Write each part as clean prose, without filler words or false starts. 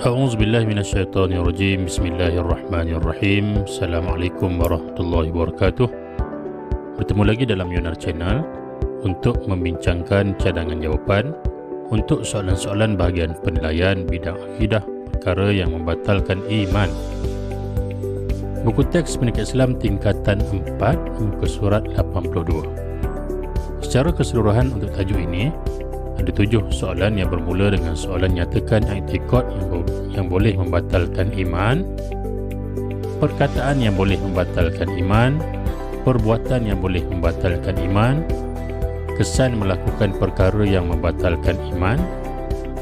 A'udzu billahi minasyaitonir rajim. Bismillahirrahmanirrahim. Assalamualaikum warahmatullahi wabarakatuh. Bertemu lagi dalam Yunar Channel untuk membincangkan cadangan jawapan untuk soalan-soalan bahagian penilaian bidang akidah perkara yang membatalkan iman. Buku teks Pendidikan Islam tingkatan 4, muka surat 82. Secara keseluruhan untuk tajuk ini ada 7 soalan yang bermula dengan soalan nyatakan i'tiqad yang boleh membatalkan iman, perkataan yang boleh membatalkan iman, perbuatan yang boleh membatalkan iman, kesan melakukan perkara yang membatalkan iman,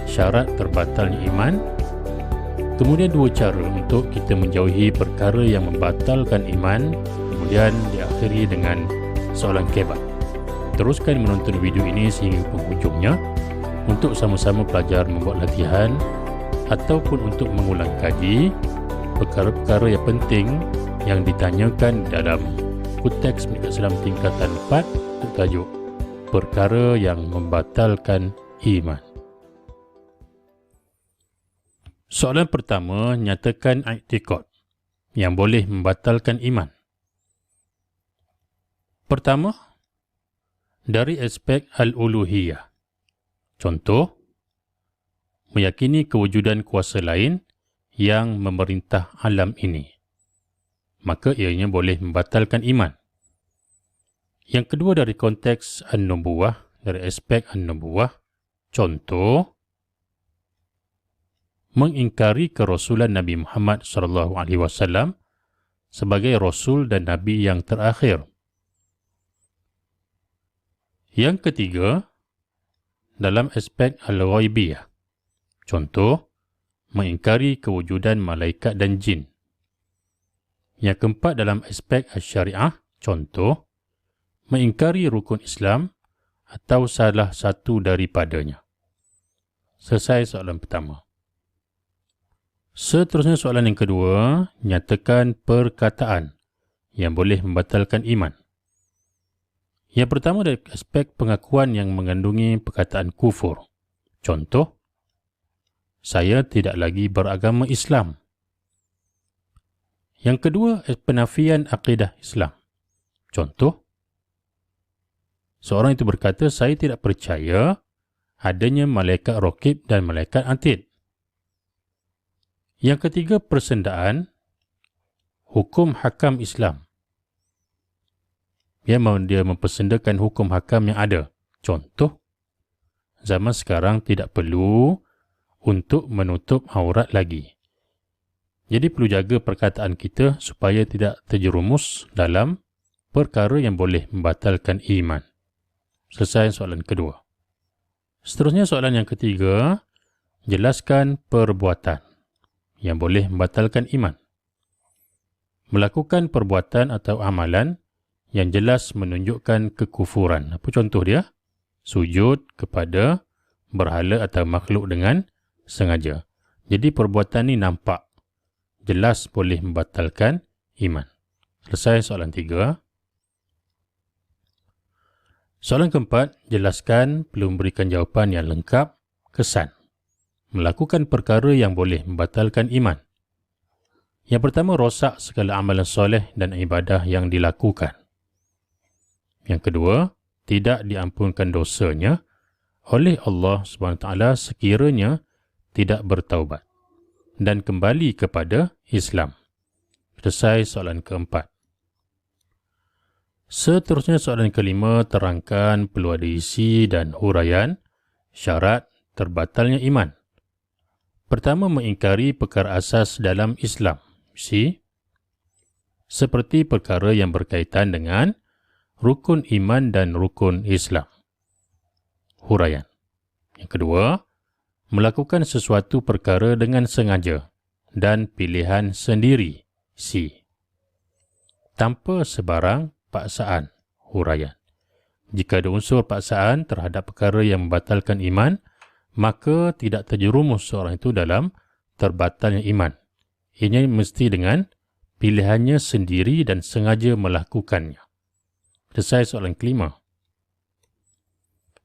syarat terbatalnya iman, kemudian 2 cara untuk kita menjauhi perkara yang membatalkan iman, kemudian diakhiri dengan soalan kebat. Teruskan menonton video ini sehingga penghujungnya untuk sama-sama belajar membuat latihan ataupun untuk mengulang kaji perkara-perkara yang penting yang ditanyakan dalam buku teks Pendidikan Islam tingkatan 4 untuk tajuk perkara yang membatalkan iman. Soalan pertama, nyatakan i'tiqad yang boleh membatalkan iman. Pertama, dari aspek al-uluhiyah. Contoh, meyakini kewujudan kuasa lain yang memerintah alam ini. Maka ianya boleh membatalkan iman. Yang kedua dari konteks an-nubuwah, dari aspek an-nubuwah. Contoh, mengingkari kerasulan Nabi Muhammad SAW sebagai rasul dan nabi yang terakhir. Yang ketiga, dalam aspek al-ghaibiyah. Contoh, mengingkari kewujudan malaikat dan jin. Yang keempat, dalam aspek al-syariah. Contoh, mengingkari rukun Islam atau salah satu daripadanya. Selesai soalan pertama. Seterusnya soalan yang kedua, nyatakan perkataan yang boleh membatalkan iman. Yang pertama dari aspek pengakuan yang mengandungi perkataan kufur. Contoh, saya tidak lagi beragama Islam. Yang kedua, penafian akidah Islam. Contoh, seorang itu berkata, saya tidak percaya adanya malaikat raqib dan malaikat atid. Yang ketiga, persendaan hukum hakam Islam. Dia mempersendakan hukum hakam yang ada. Contoh, zaman sekarang tidak perlu untuk menutup aurat lagi. Jadi perlu jaga perkataan kita supaya tidak terjerumus dalam perkara yang boleh membatalkan iman. Selesai soalan kedua. Seterusnya soalan yang ketiga, jelaskan perbuatan yang boleh membatalkan iman. Melakukan perbuatan atau amalan yang jelas menunjukkan kekufuran. Apa contoh dia? Sujud kepada berhala atau makhluk dengan sengaja. Jadi perbuatan ini nampak, jelas boleh membatalkan iman. Selesai soalan 3. Soalan keempat, jelaskan perlu memberikan jawapan yang lengkap, kesan. Melakukan perkara yang boleh membatalkan iman. Yang pertama, rosak segala amalan soleh dan ibadah yang dilakukan. Yang kedua, tidak diampunkan dosanya oleh Allah SWT sekiranya tidak bertaubat dan kembali kepada Islam. Selesai soalan keempat. Seterusnya soalan kelima, terangkan perlu ada isi dan huraian syarat terbatalnya iman. Pertama, mengingkari perkara asas dalam Islam. Seperti perkara yang berkaitan dengan rukun iman dan rukun Islam. Huraian. Yang kedua, melakukan sesuatu perkara dengan sengaja dan pilihan sendiri. Tanpa sebarang paksaan. Huraian. Jika ada unsur paksaan terhadap perkara yang membatalkan iman, maka tidak terjerumus seorang itu dalam terbatalnya iman. Ianya mesti dengan pilihannya sendiri dan sengaja melakukannya. Selesai soalan kelima.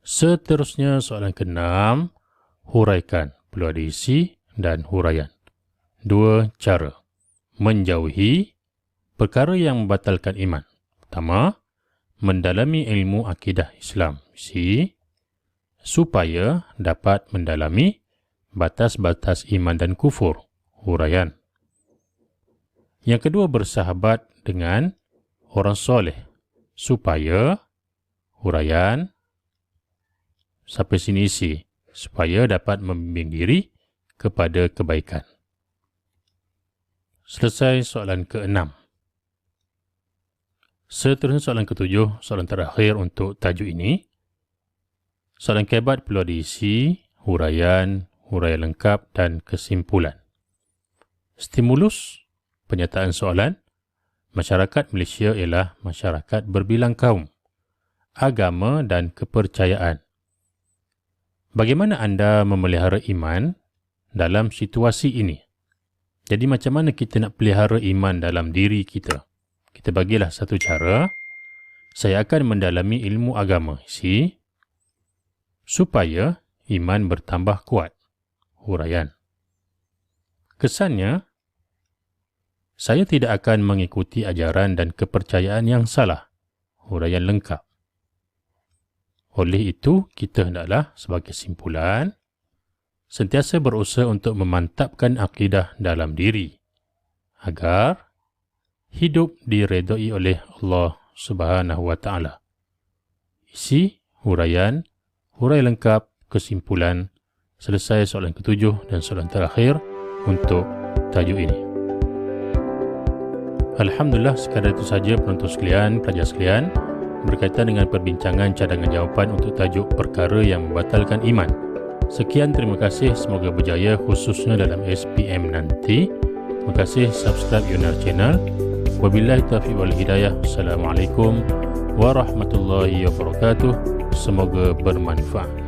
Seterusnya soalan keenam, huraikan. Perlu ada isi dan huraian. Dua cara menjauhi perkara yang membatalkan iman. Pertama, mendalami ilmu akidah Islam. Supaya dapat mendalami batas-batas iman dan kufur. Huraian. Yang kedua, bersahabat dengan orang soleh. Supaya, huraian, sampai sini isi. Supaya dapat membimbing diri kepada kebaikan. Selesai soalan ke-6. Seterusnya soalan ke-7, soalan terakhir untuk tajuk ini. Soalan kebat perlu diisi huraian, huraian lengkap dan kesimpulan. Stimulus penyataan soalan. Masyarakat Malaysia ialah masyarakat berbilang kaum, agama dan kepercayaan. Bagaimana anda memelihara iman dalam situasi ini? Jadi macam mana kita nak pelihara iman dalam diri kita? Kita bagilah satu cara. Saya akan mendalami ilmu agama. Supaya iman bertambah kuat. Huraian. Kesannya, saya tidak akan mengikuti ajaran dan kepercayaan yang salah. Huraian lengkap. Oleh itu, kita hendaklah sebagai simpulan, sentiasa berusaha untuk memantapkan akidah dalam diri agar hidup diredai oleh Allah Subhanahu wa Ta'ala. Isi huraian, huraian lengkap, kesimpulan. Selesai soalan ke-7 dan soalan terakhir untuk tajuk ini. Alhamdulillah, sekadar itu saja penonton sekalian, pelajar sekalian, berkaitan dengan perbincangan cadangan jawapan untuk tajuk perkara yang membatalkan iman. Sekian, terima kasih, semoga berjaya khususnya dalam SPM nanti. Terima kasih, subscribe Yunar Channel. Wabillahi taufiq wal hidayah. Assalamualaikum warahmatullahi wabarakatuh. Semoga bermanfaat.